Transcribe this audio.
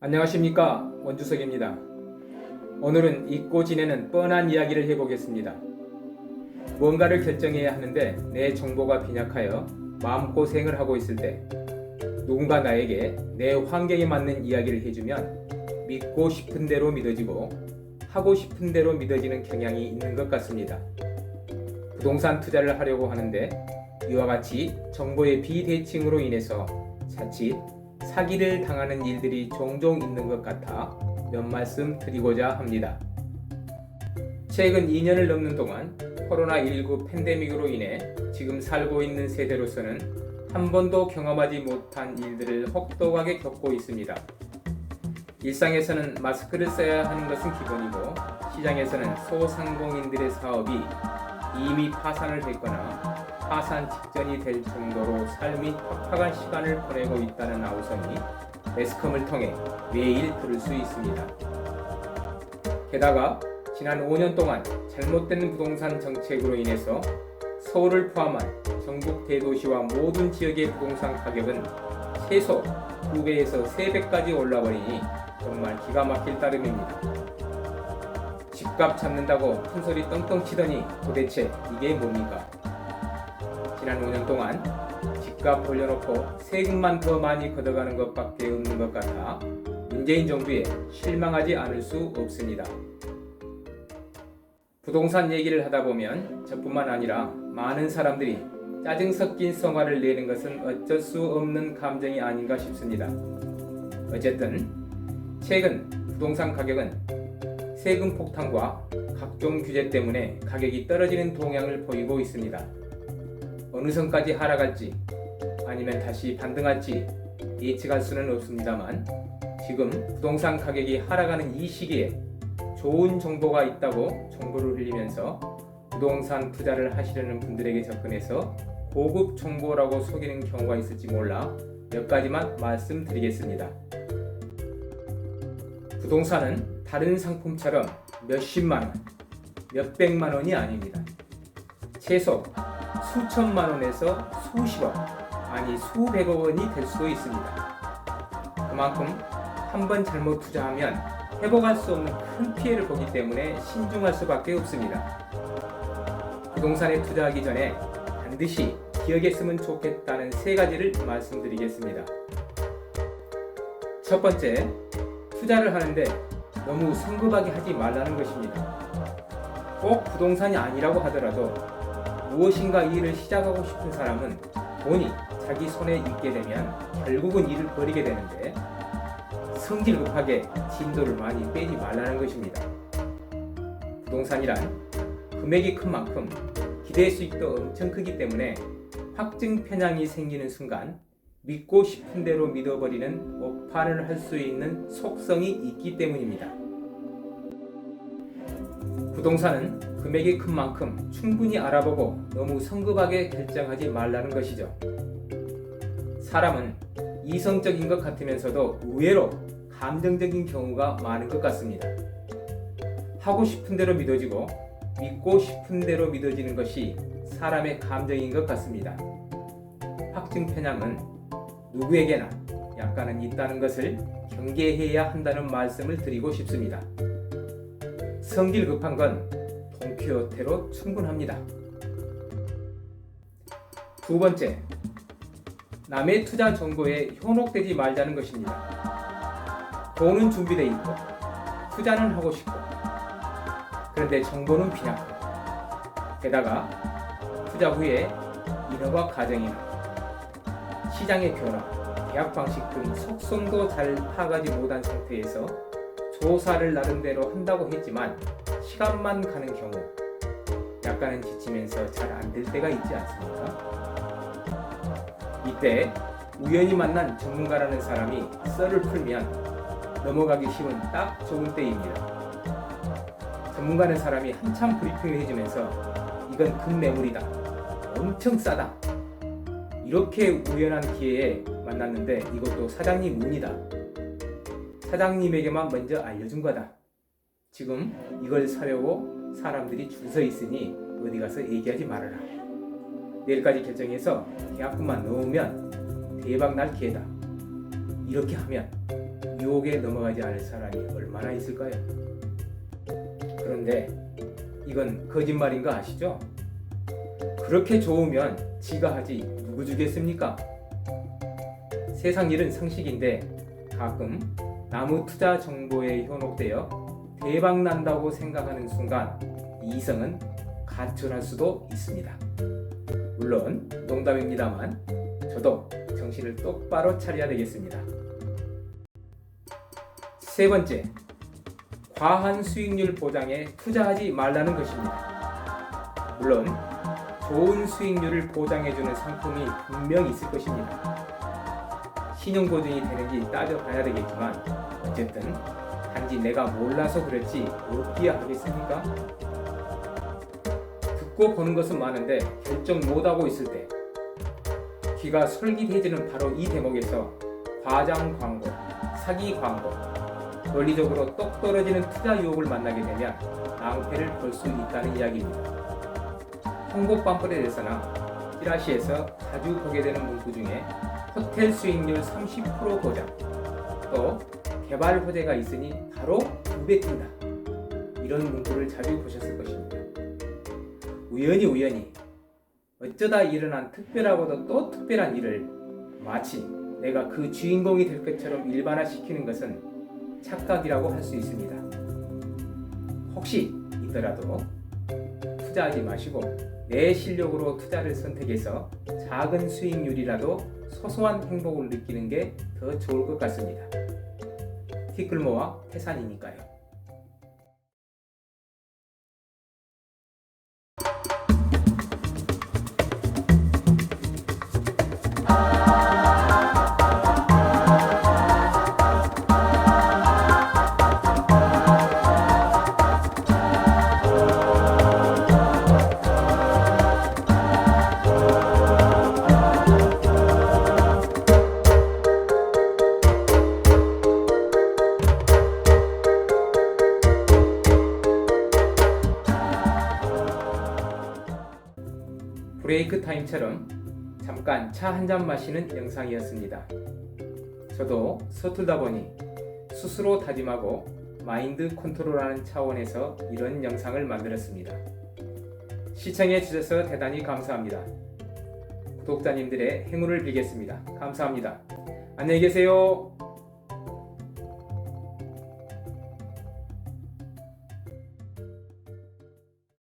안녕하십니까, 원주석입니다. 오늘은 잊고 지내는 뻔한 이야기를 해보겠습니다. 뭔가를 결정해야 하는데 내 정보가 빈약하여 마음고생을 하고 있을 때 누군가 나에게 내 환경에 맞는 이야기를 해주면 믿고 싶은 대로 믿어지고 하고 싶은 대로 믿어지는 경향이 있는 것 같습니다. 부동산 투자를 하려고 하는데 이와 같이 정보의 비대칭으로 인해서 자칫 사기를 당하는 일들이 종종 있는 것 같아 몇 말씀 드리고자 합니다. 최근 2년을 넘는 동안 코로나19 팬데믹으로 인해 지금 살고 있는 세대로서는 한 번도 경험하지 못한 일들을 혹독하게 겪고 있습니다. 일상에서는 마스크를 써야 하는 것은 기본이고 시장에서는 소상공인들의 사업이 이미 파산을 했거나 파산 직전이 될 정도로 삶이 팍팍한 시간을 보내고 있다는 아우성이 매스컴을 통해 매일 들을 수 있습니다. 게다가 지난 5년 동안 잘못된 부동산 정책으로 인해서 서울을 포함한 전국 대도시와 모든 지역의 부동산 가격은 최소 2배에서 3배까지 올라버리니 정말 기가 막힐 따름입니다. 집값 잡는다고 큰소리 떵떵 치더니 도대체 이게 뭡니까? 지난 5년 동안 집값 올려놓고 세금만 더 많이 걷어가는 것밖에 없는 것 같아 문재인 정부에 실망하지 않을 수 없습니다. 부동산 얘기를 하다 보면 저뿐만 아니라 많은 사람들이 짜증 섞인 성화를 내는 것은 어쩔 수 없는 감정이 아닌가 싶습니다. 어쨌든 최근 부동산 가격은 세금 폭탄과 각종 규제 때문에 가격이 떨어지는 동향을 보이고 있습니다. 어느 선까지 하락할지 아니면 다시 반등할지 예측할 수는 없습니다만 지금 부동산 가격이 하락하는 이 시기에 좋은 정보가 있다고 정보를 흘리면서 부동산 투자를 하시려는 분들에게 접근해서 고급 정보라고 속이는 경우가 있을지 몰라 몇 가지만 말씀드리겠습니다. 부동산은 다른 상품처럼 몇십만 원, 몇백만 원이 아닙니다. 최소 수천만 원에서 수십억, 아니 수백억 원이 될 수도 있습니다. 그만큼 한 번 잘못 투자하면 회복할 수 없는 큰 피해를 보기 때문에 신중할 수밖에 없습니다. 부동산에 투자하기 전에 반드시 기억했으면 좋겠다는 3가지를 말씀드리겠습니다. 첫 번째, 투자를 하는데 너무 성급하게 하지 말라는 것입니다. 꼭 부동산이 아니라고 하더라도 무엇인가 일을 시작하고 싶은 사람은 돈이 자기 손에 있게 되면 결국은 일을 벌이게 되는데 성질 급하게 진도를 많이 빼지 말라는 것입니다. 부동산이란 금액이 큰 만큼 기대 수익도 엄청 크기 때문에 확증 편향이 생기는 순간 믿고 싶은 대로 믿어버리는 오판을 할 수 있는 속성이 있기 때문입니다. 부동산은 금액이 큰 만큼 충분히 알아보고 너무 성급하게 결정하지 말라는 것이죠. 사람은 이성적인 것 같으면서도 의외로 감정적인 경우가 많은 것 같습니다. 하고 싶은 대로 믿어지고 믿고 싶은 대로 믿어지는 것이 사람의 감정인 것 같습니다. 확증 편향은 누구에게나 약간은 있다는 것을 경계해야 한다는 말씀을 드리고 싶습니다. 성질 급한 건 돈키호테로 충분합니다. 두 번째, 남의 투자 정보에 현혹되지 말자는 것입니다. 돈은 준비되어 있고 투자는 하고 싶고 그런데 정보는 빈약하고 게다가 투자 후에 인허가 과정이나 시장의 변화, 계약 방식 등 속성도 잘 파악하지 못한 상태에서 조사를 나름대로 한다고 했지만 시간만 가는 경우 약간은 지치면서 잘 안 될 때가 있지 않습니까? 이때 우연히 만난 전문가라는 사람이 썰을 풀면 넘어가기 쉬운 딱 좋은 때입니다. 전문가는 사람이 한참 브리핑을 해주면서 이건 급매물이다, 엄청 싸다, 이렇게 우연한 기회에 만났는데 이것도 사장님 운이다, 사장님에게만 먼저 알려준 거다, 지금 이걸 사려고 사람들이 줄 서 있으니 어디 가서 얘기하지 말아라, 내일까지 결정해서 계약금만 넣으면 대박 날 기회다, 이렇게 하면 유혹에 넘어가지 않을 사람이 얼마나 있을까요? 그런데 이건 거짓말인 거 아시죠? 그렇게 좋으면 지가 하지 누구 주겠습니까? 세상 일은 상식인데 가끔 나무 투자 정보에 현혹되어 대박 난다고 생각하는 순간 이성은 가출할 수도 있습니다. 물론 농담입니다만 저도 정신을 똑바로 차려야 되겠습니다. 세 번째, 과한 수익률 보장에 투자하지 말라는 것입니다. 물론 좋은 수익률을 보장해주는 상품이 분명 있을 것입니다. 신용보증이 되는지 따져봐야 되겠지만 어쨌든 단지 내가 몰라서 그렇지 어디야 하겠습니까? 듣고 보는 것은 많은데 결정 못하고 있을 때 귀가 솔깃해지는 바로 이 대목에서 과장 광고, 사기 광고, 논리적으로 똑 떨어지는 투자 유혹을 만나게 되면 낭패를 볼 수 있다는 이야기입니다. 홍보 팜플렛에서나 찌라시에서 자주 보게 되는 문구 중에 호텔 수익률 30% 보장, 또 개발 호재가 있으니 바로 2배 뛴다, 이런 문구를 자주 보셨을 것입니다. 우연히 어쩌다 일어난 특별하고도 또 특별한 일을 마치 내가 그 주인공이 될 것처럼 일반화시키는 것은 착각이라고 할 수 있습니다. 혹시 있더라도 투자하지 마시고 내 실력으로 투자를 선택해서 작은 수익률이라도 소소한 행복을 느끼는 게 더 좋을 것 같습니다. 티끌모아 태산이니까요. 브레이크 타임처럼 잠깐 차 한 잔 마시는 영상이었습니다. 저도 서툴다 보니 스스로 다짐하고 마인드 컨트롤하는 차원에서 이런 영상을 만들었습니다. 시청해 주셔서 대단히 감사합니다. 구독자님들의 행운을 빌겠습니다. 감사합니다. 안녕히 계세요.